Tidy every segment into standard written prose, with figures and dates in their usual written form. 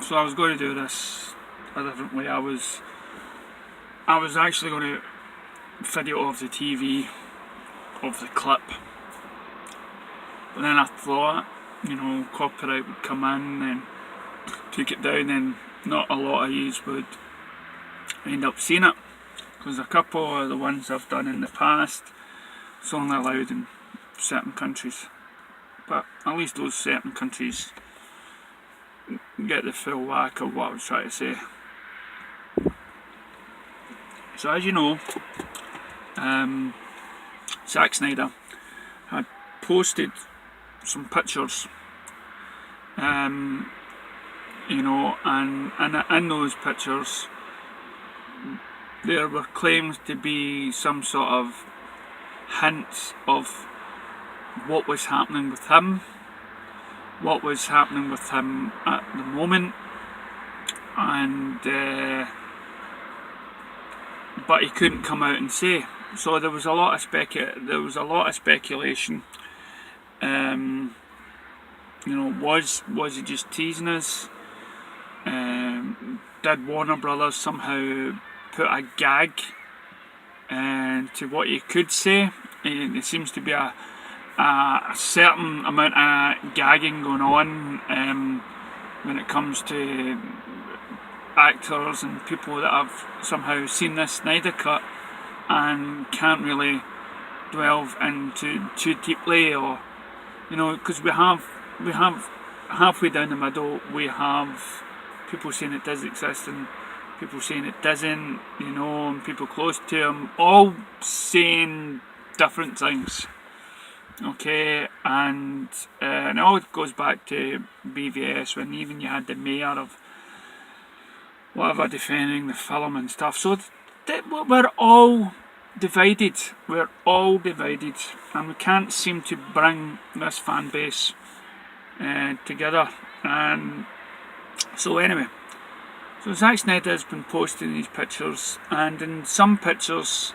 So I was going to do this a different way. I was actually going to video of the TV of the clip, but then I thought, copyright would come in and take it down, and not a lot of yous would end up seeing it, because a couple of the ones I've done in the past, it's only allowed in certain countries, but at least those certain countries get the full whack of what I was trying to say. So as you know, Zack Snyder had posted some pictures, and in those pictures there were claims to be some sort of hints of what was happening with him, at the moment, and but he couldn't come out and say. So there was a lot of speculation. Was he just teasing us? Did Warner Brothers somehow put a gag to what he could say? And there seems to be a certain amount of gagging going on when it comes to actors and people that have somehow seen this Snyder cut and can't really delve into too deeply, or because we have halfway down the middle we have people saying it does exist and people saying it doesn't, and people close to him all saying different things. Okay, and it all goes back to BVS, when even you had the mayor of whatever defending the film and stuff. So we're all divided. And we can't seem to bring this fan base together. And so anyway, so Zack Snyder has been posting these pictures, and in some pictures,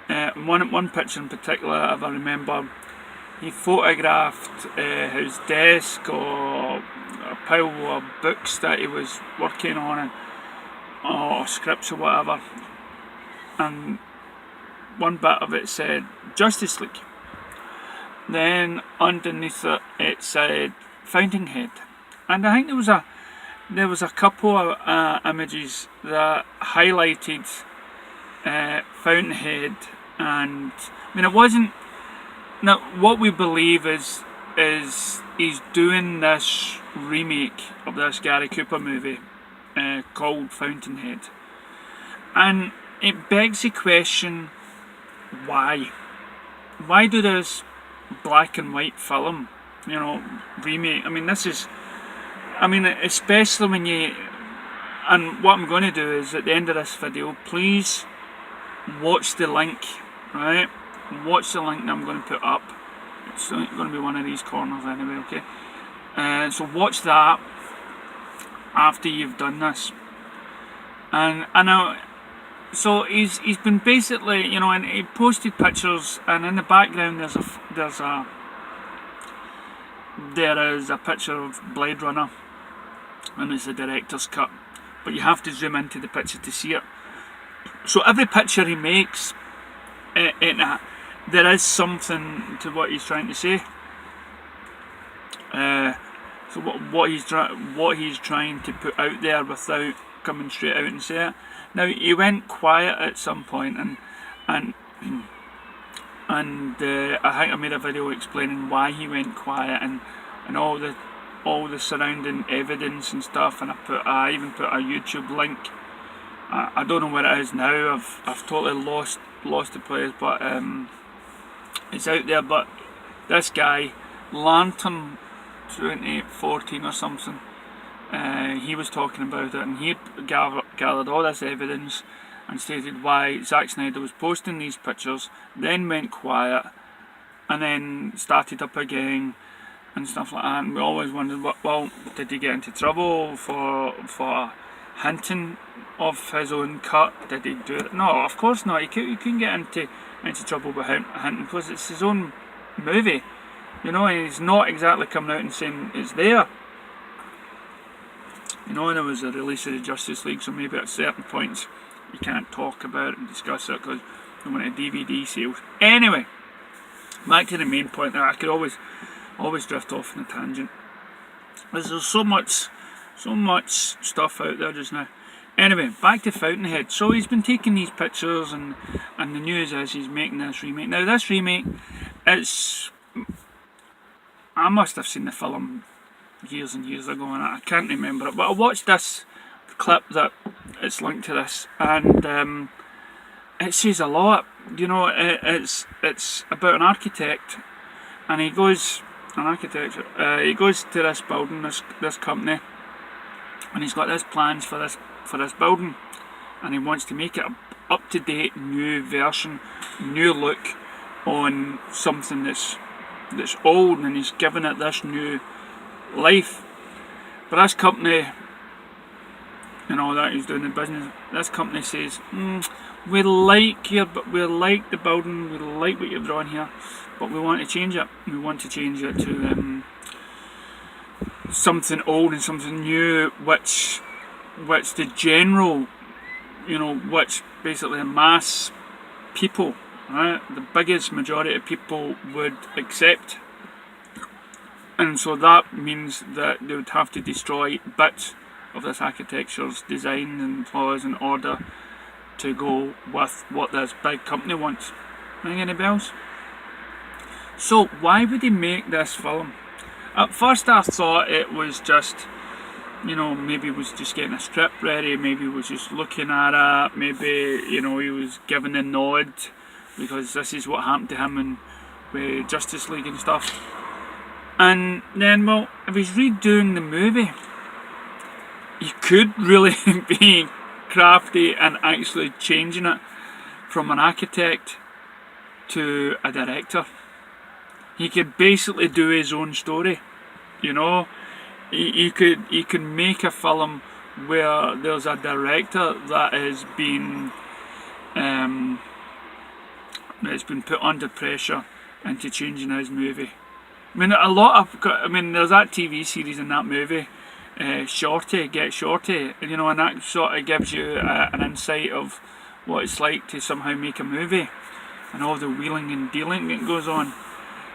one picture in particular, if I remember, he photographed his desk or a pile of books that he was working on, or scripts or whatever, and one bit of it said Justice League. Then underneath it said Fountainhead, and I think there was a couple of images that highlighted Fountainhead, and it wasn't. Now, what we believe is he's doing this remake of this Gary Cooper movie called Fountainhead, and it begs the question, why do this black and white film remake? Especially when you, and what I'm going to do is at the end of this video, please watch the link, right? Watch the link that I'm going to put up. It's going to be one of these corners anyway, okay? So watch that after you've done this. And I know, so he's been basically, and he posted pictures, and in the background there is a picture of Blade Runner, and it's a director's cut, but you have to zoom into the picture to see it. So every picture he makes, there is something to what he's trying to say. So what he's trying to put out there without coming straight out and say it. Now, he went quiet at some point, and I think I made a video explaining why he went quiet and all the surrounding evidence and stuff, and I even put a YouTube link. I don't know where it is now. I've totally lost the place, but it's out there. But this guy, Lantern 2014 or something, he was talking about it, and he gathered all this evidence and stated why Zack Snyder was posting these pictures, then went quiet, and then started up again and stuff like that. And we always wondered, well, did he get into trouble for hinting of his own cut? Did he do it? No, of course not. He couldn't get into trouble with hinting, because it's his own movie, and he's not exactly coming out and saying it's there. You know, there was a release of the Justice League, so maybe at certain points you can't talk about it and discuss it because they want a DVD sales. Anyway, back to the main point. That I could always drift off on a tangent. There's so much stuff out there just now. Anyway, back to Fountainhead. So he's been taking these pictures, and the news is he's making this remake. Now this remake, I must have seen the film years and years ago, and I can't remember it. But I watched this clip that it's linked to this, and it says a lot. You know, it's about an architect, and he goes to this building, this company, and he's got this plans for this building, and he wants to make it a up-to-date new version, new look on something that's old, and he's giving it this new life. But this company, you know, that he's doing the business, this company says, we like the building, we like what you've drawn here, but we want to change it. We want to change it to something old and something new, which the general, you know, which basically the mass people, right, the biggest majority of people would accept. And so that means that they would have to destroy bits of this architecture's design and flaws in order to go with what this big company wants. Ring any bells? So why would he make this film? At first I thought it was just, you know, maybe he was just getting a script ready, maybe he was just looking at it, maybe, you know, he was giving a nod because this is what happened to him with Justice League and stuff. And then, well, if he's redoing the movie, he could really be crafty and actually changing it from an architect to a director. He could basically do his own story, you know. He could make a film where there's a director that has been put under pressure into changing his movie. I mean, there's that TV series in that movie, Shorty, Get Shorty, you know, and that sort of gives you an insight of what it's like to somehow make a movie and all the wheeling and dealing that goes on.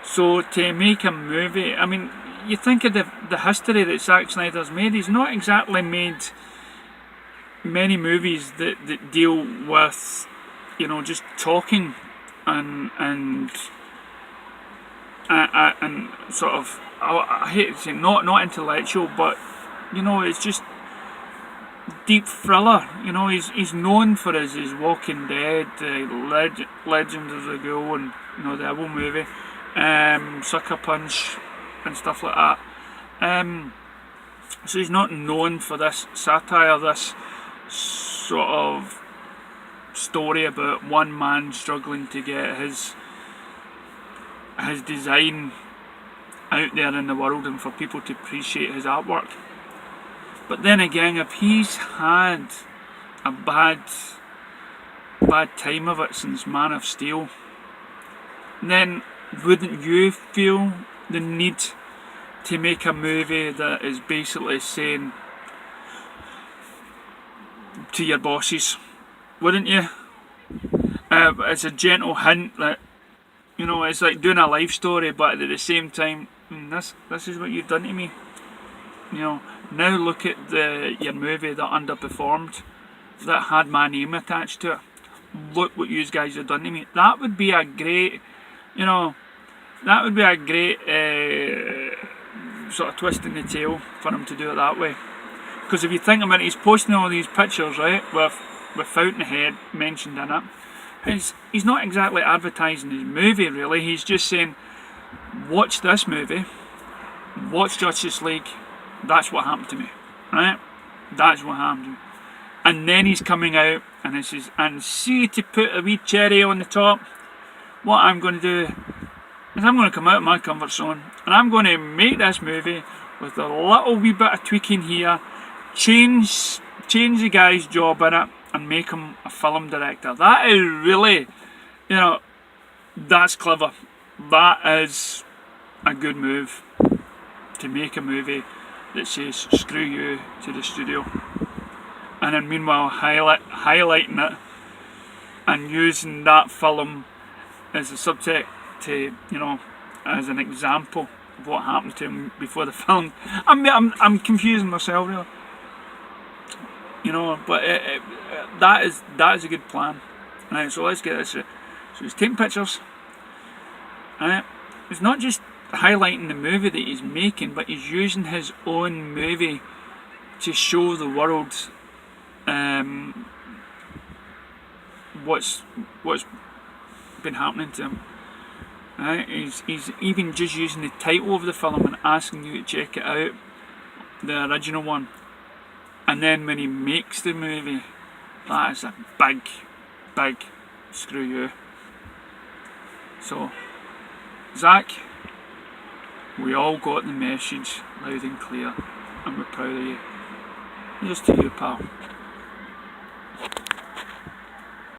So to make a movie, I mean, you think of the history that Zack Snyder's made. He's not exactly made many movies that deal with, you know, just talking and sort of, I hate to say not intellectual, but, you know, it's just deep thriller. You know, he's known for his Walking Dead, Legend of the Ghoul, and, you know, the Evil movie, Sucker Punch and stuff like that. So he's not known for this satire, this sort of story about one man struggling to get his design out there in the world and for people to appreciate his artwork. But then again, if he's had a bad time of it since Man of Steel, then wouldn't you feel the need to make a movie that is basically saying to your bosses, wouldn't you? It's a gentle hint that, you know, it's like doing a life story, but at the same time, this is what you've done to me. You know, now look at your movie that underperformed, that had my name attached to it. Look what you guys have done to me. That would be a great, you know, sort of twist in the tail for him to do it that way. Because if you think about it, he's posting all these pictures, right, with Fountainhead mentioned in it. He's not exactly advertising his movie, really. He's just saying, watch this movie, watch Justice League, that's what happened to me, right? That's what happened to me. And then he's coming out and he says, and see, to put a wee cherry on the top, what I'm going to do is I'm going to come out of my comfort zone and I'm going to make this movie with a little wee bit of tweaking here, change the guy's job in it and make him a film director. That is really, you know, that's clever. That is a good move, to make a movie that says "screw you" to the studio, and then meanwhile highlighting it and using that film as a subject to, as an example of what happened to him before the film. I'm confusing myself really, but that is a good plan. Right, so let's get this. So he's taking pictures. Right, he's not just highlighting the movie that he's making, but he's using his own movie to show the world what's been happening to him. Right? He's even just using the title of the film and asking you to check it out, the original one. And then when he makes the movie, that is a big screw you. So, Zack, we all got the message loud and clear, and we're proud of you. Here's to you, pal.